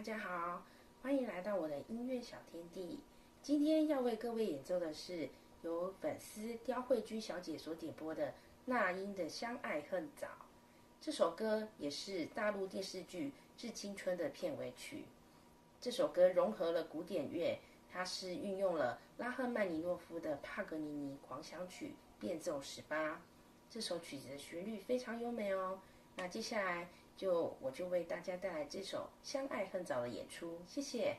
家好，欢迎来到我的音乐小天地。今天要为各位演奏的是由粉丝刁慧君小姐所点播的那英的《相爱恨早》。这首歌也是大陆电视剧《致青春》的片尾曲。这首歌融合了古典乐，它是运用了拉赫曼尼诺夫的帕格尼尼狂想曲变奏18。这首曲子的旋律非常优美哦。那接下来我就为大家带来这首《相爱恨早》的演出，谢谢。